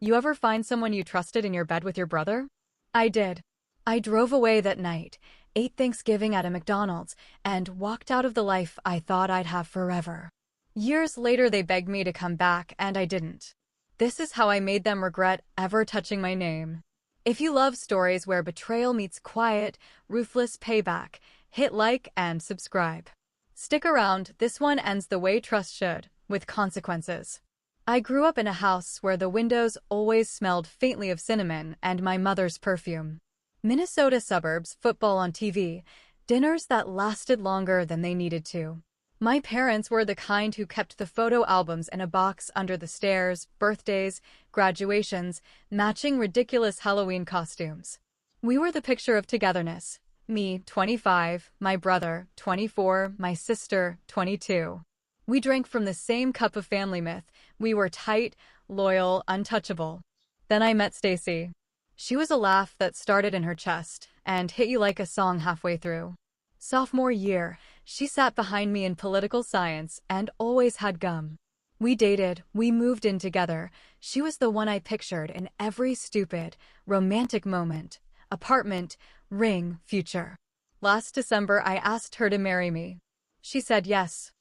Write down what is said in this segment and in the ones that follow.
You ever find someone you trusted in your bed with your brother? I did. I drove away that night, ate Thanksgiving at a McDonald's, and walked out of the life I thought I'd have forever. Years later, they begged me to come back, and I didn't. This is how I made them regret ever touching my name. If you love stories where betrayal meets quiet, ruthless payback, hit like and subscribe. Stick around, this one ends the way trust should, with consequences. I grew up in a house where the windows always smelled faintly of cinnamon and my mother's perfume. Minnesota suburbs, football on TV, dinners that lasted longer than they needed to. My parents were the kind who kept the photo albums in a box under the stairs, birthdays, graduations, matching ridiculous Halloween costumes. We were the picture of togetherness. Me, 25, my brother, 24, my sister, 22. We drank from the same cup of family myth. We were tight, loyal, untouchable. Then I met Stacy. She was a laugh that started in her chest and hit you like a song halfway through. Sophomore year, she sat behind me in political science and always had gum. We dated, we moved in together. She was the one I pictured in every stupid, romantic moment. Apartment, ring, future. Last December, I asked her to marry me. She said yes.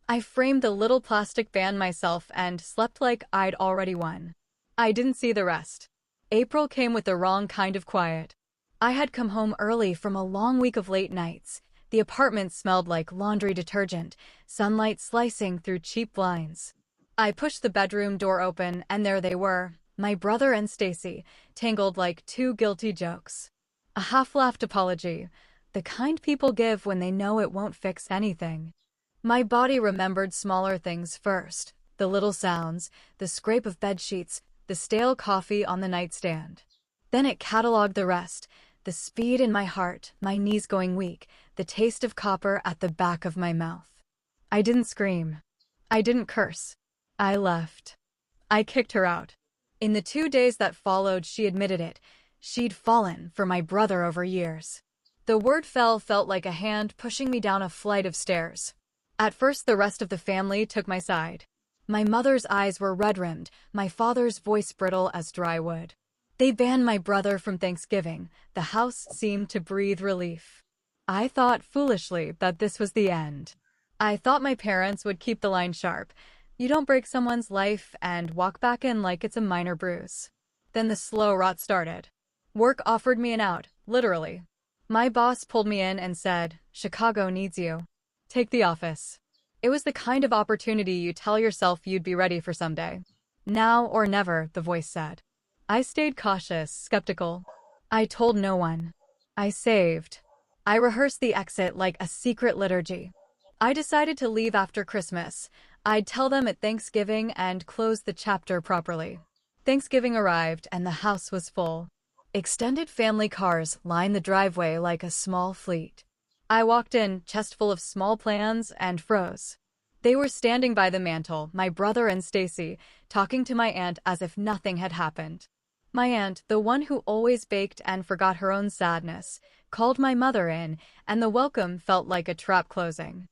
I framed the little plastic band myself and slept like I'd already won. I didn't see the rest. April came with the wrong kind of quiet. I had come home early from a long week of late nights. The apartment smelled like laundry detergent, sunlight slicing through cheap blinds. I pushed the bedroom door open, and there they were, my brother and Stacy, tangled like two guilty jokes. A half-laughed apology, the kind people give when they know it won't fix anything. My body remembered smaller things first, the little sounds, the scrape of bedsheets, the stale coffee on the nightstand. Then it cataloged the rest, the speed in my heart, my knees going weak, the taste of copper at the back of my mouth. I didn't scream. I didn't curse. I left. I kicked her out. In the 2 days that followed, she admitted it. She'd fallen for my brother over years. The word felt like a hand pushing me down a flight of stairs. At first, the rest of the family took my side. My mother's eyes were red-rimmed, my father's voice brittle as dry wood. They banned my brother from Thanksgiving. The house seemed to breathe relief. I thought foolishly that this was the end. I thought my parents would keep the line sharp. You don't break someone's life and walk back in like it's a minor bruise. Then the slow rot started. Work offered me an out, literally. My boss pulled me in and said, "Chicago needs you. Take the office." It was the kind of opportunity you tell yourself you'd be ready for someday. Now or never, the voice said. I stayed cautious, skeptical. I told no one. I saved. I rehearsed the exit like a secret liturgy. I decided to leave after Christmas. I'd tell them at Thanksgiving and close the chapter properly. Thanksgiving arrived and the house was full. Extended family cars lined the driveway like a small fleet. I walked in, chest full of small plans, and froze. They were standing by the mantel, my brother and Stacy, talking to my aunt as if nothing had happened. My aunt, the one who always baked and forgot her own sadness, called my mother in, and the welcome felt like a trap closing.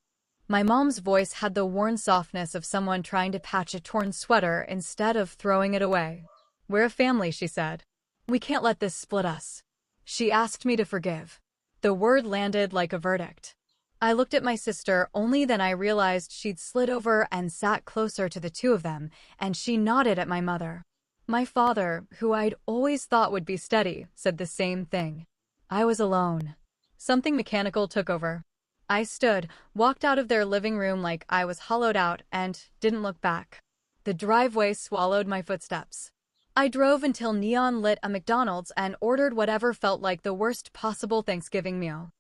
My mom's voice had the worn softness of someone trying to patch a torn sweater instead of throwing it away. We're a family, she said. We can't let this split us. She asked me to forgive. The word landed like a verdict. I looked at my sister, only then I realized she'd slid over and sat closer to the two of them, and she nodded at my mother. My father, who I'd always thought would be steady, said the same thing. I was alone. Something mechanical took over. I stood, walked out of their living room like I was hollowed out, and didn't look back. The driveway swallowed my footsteps. I drove until neon lit a McDonald's and ordered whatever felt like the worst possible Thanksgiving meal.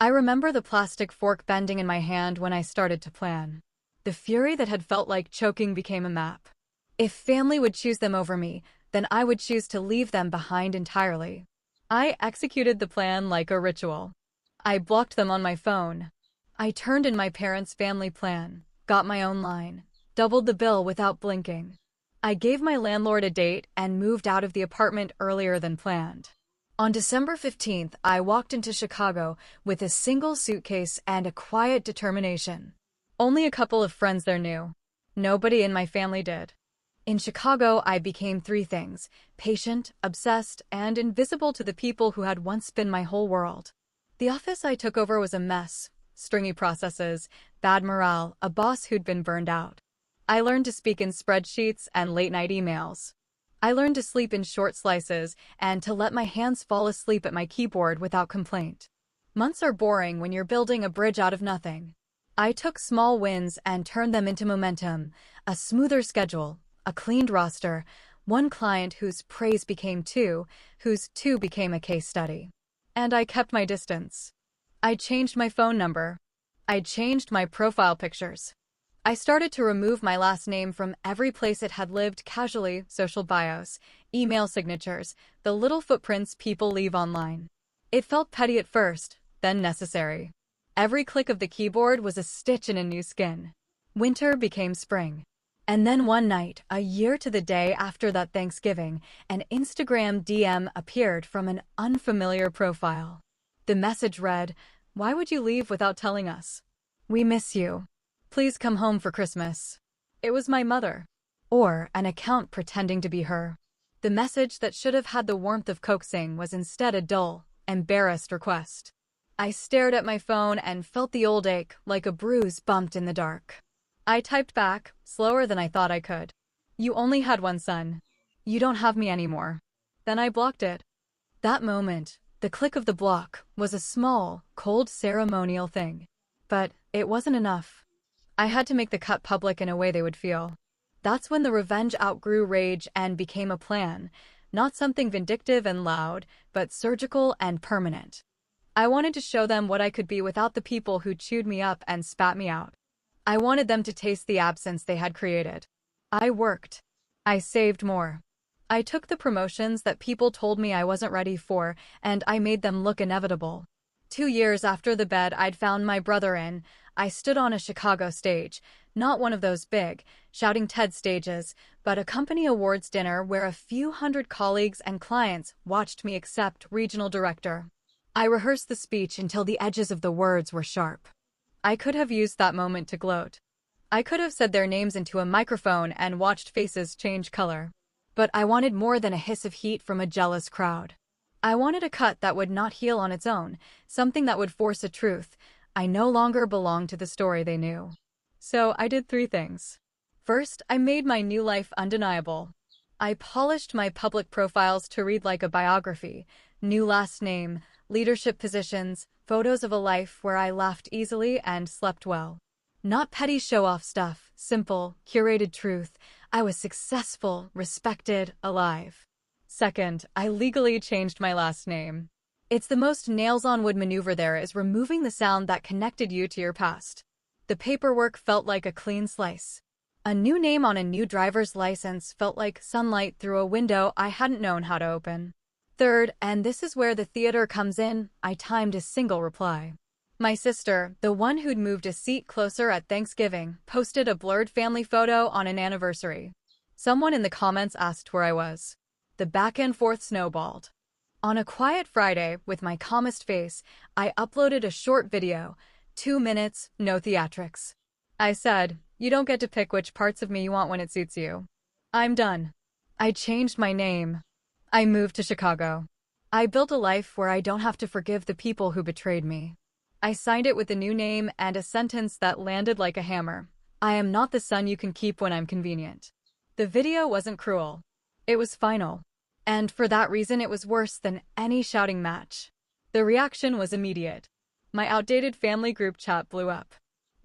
I remember the plastic fork bending in my hand when I started to plan. The fury that had felt like choking became a map. If family would choose them over me, then I would choose to leave them behind entirely. I executed the plan like a ritual. I blocked them on my phone. I turned in my parents' family plan, got my own line, doubled the bill without blinking. I gave my landlord a date and moved out of the apartment earlier than planned. On December 15th, I walked into Chicago with a single suitcase and a quiet determination. Only a couple of friends there knew. Nobody in my family did. In Chicago, I became three things: patient, obsessed, and invisible to the people who had once been my whole world. The office I took over was a mess: stringy processes, bad morale, a boss who'd been burned out. I learned to speak in spreadsheets and late-night emails. I learned to sleep in short slices and to let my hands fall asleep at my keyboard without complaint. Months are boring when you're building a bridge out of nothing. I took small wins and turned them into momentum: a smoother schedule, a cleaned roster, one client whose praise became two, whose two became a case study. And I kept my distance. I changed my phone number. I changed my profile pictures. I started to remove my last name from every place it had lived casually: social bios, email signatures, the little footprints people leave online. It felt petty at first, then necessary. Every click of the keyboard was a stitch in a new skin. Winter became spring. And then one night, a year to the day after that Thanksgiving, an Instagram DM appeared from an unfamiliar profile. The message read, "Why would you leave without telling us? We miss you. Please come home for Christmas." It was my mother. Or an account pretending to be her. The message that should have had the warmth of coaxing was instead a dull, embarrassed request. I stared at my phone and felt the old ache, like a bruise bumped in the dark. I typed back, slower than I thought I could. "You only had one son. You don't have me anymore." Then I blocked it. That moment, the click of the block, was a small, cold ceremonial thing. But it wasn't enough. I had to make the cut public in a way they would feel. That's when the revenge outgrew rage and became a plan, not something vindictive and loud, but surgical and permanent. I wanted to show them what I could be without the people who chewed me up and spat me out. I wanted them to taste the absence they had created. I worked. I saved more. I took the promotions that people told me I wasn't ready for, and I made them look inevitable. 2 years after the bed I'd found my brother in, I stood on a Chicago stage, not one of those big, shouting TED stages, but a company awards dinner where a few hundred colleagues and clients watched me accept regional director. I rehearsed the speech until the edges of the words were sharp. I could have used that moment to gloat. I could have said their names into a microphone and watched faces change color. But I wanted more than a hiss of heat from a jealous crowd. I wanted a cut that would not heal on its own, something that would force a truth: I no longer belonged to the story they knew. So I did 3 things. First, I made my new life undeniable. I polished my public profiles to read like a biography: new last name, leadership positions, photos of a life where I laughed easily and slept well. Not petty show-off stuff, simple, curated truth. I was successful, respected, alive. Second, I legally changed my last name. It's the most nails-on-wood maneuver there is: removing the sound that connected you to your past. The paperwork felt like a clean slice. A new name on a new driver's license felt like sunlight through a window I hadn't known how to open. Third, and this is where the theater comes in, I timed a single reply. My sister, the one who'd moved a seat closer at Thanksgiving, posted a blurred family photo on an anniversary. Someone in the comments asked where I was. The back and forth snowballed. On a quiet Friday, with my calmest face, I uploaded a short video: 2 minutes, no theatrics. I said, "You don't get to pick which parts of me you want when it suits you. I'm done." I changed my name. I moved to Chicago. I built a life where I don't have to forgive the people who betrayed me. I signed it with a new name and a sentence that landed like a hammer: I am not the son you can keep when I'm convenient. The video wasn't cruel. It was final. And for that reason it was worse than any shouting match. The reaction was immediate. My outdated family group chat blew up.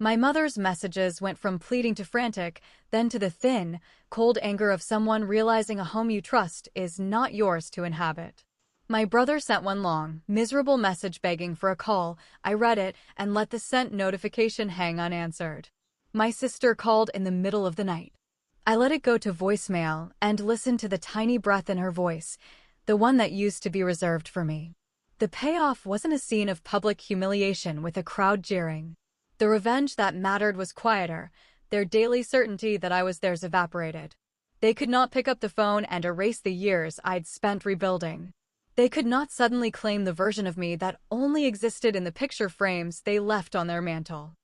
My mother's messages went from pleading to frantic, then to the thin, cold anger of someone realizing a home you trust is not yours to inhabit. My brother sent one long, miserable message begging for a call. I read it and let the sent notification hang unanswered. My sister called in the middle of the night. I let it go to voicemail and listened to the tiny breath in her voice, the one that used to be reserved for me. The payoff wasn't a scene of public humiliation with a crowd jeering. The revenge that mattered was quieter. Their daily certainty that I was theirs evaporated. They could not pick up the phone and erase the years I'd spent rebuilding. They could not suddenly claim the version of me that only existed in the picture frames they left on their mantle.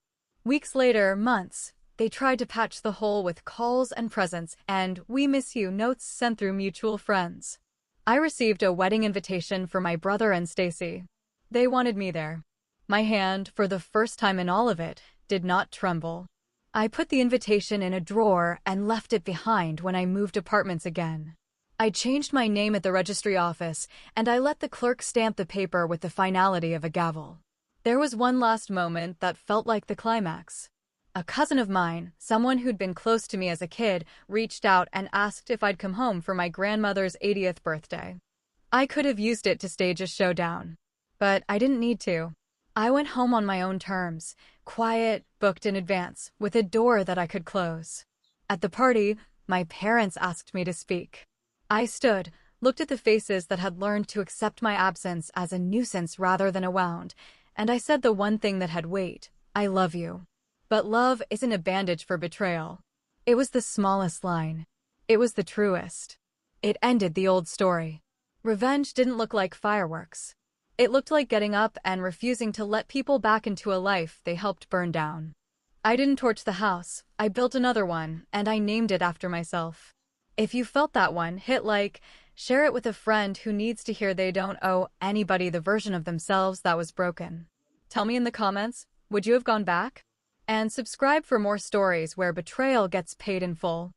Weeks later, months, They tried to patch the hole with calls and presents and "we miss you" notes sent through mutual friends. I received a wedding invitation for my brother and Stacy. They wanted me there. My hand, for the first time in all of it, did not tremble. I put the invitation in a drawer and left it behind when I moved apartments again. I changed my name at the registry office, and I let the clerk stamp the paper with the finality of a gavel. There was one last moment that felt like the climax. A cousin of mine, someone who'd been close to me as a kid, reached out and asked if I'd come home for my grandmother's 80th birthday. I could have used it to stage a showdown, but I didn't need to. I went home on my own terms, quiet, booked in advance, with a door that I could close. At the party, my parents asked me to speak. I stood, looked at the faces that had learned to accept my absence as a nuisance rather than a wound, and I said the one thing that had weight: I love you. But love isn't a bandage for betrayal. It was the smallest line. It was the truest. It ended the old story. Revenge didn't look like fireworks. It looked like getting up and refusing to let people back into a life they helped burn down. I didn't torch the house. I built another one, and I named it after myself. If you felt that one, hit like, share it with a friend who needs to hear they don't owe anybody the version of themselves that was broken. Tell me in the comments, would you have gone back? And subscribe for more stories where betrayal gets paid in full.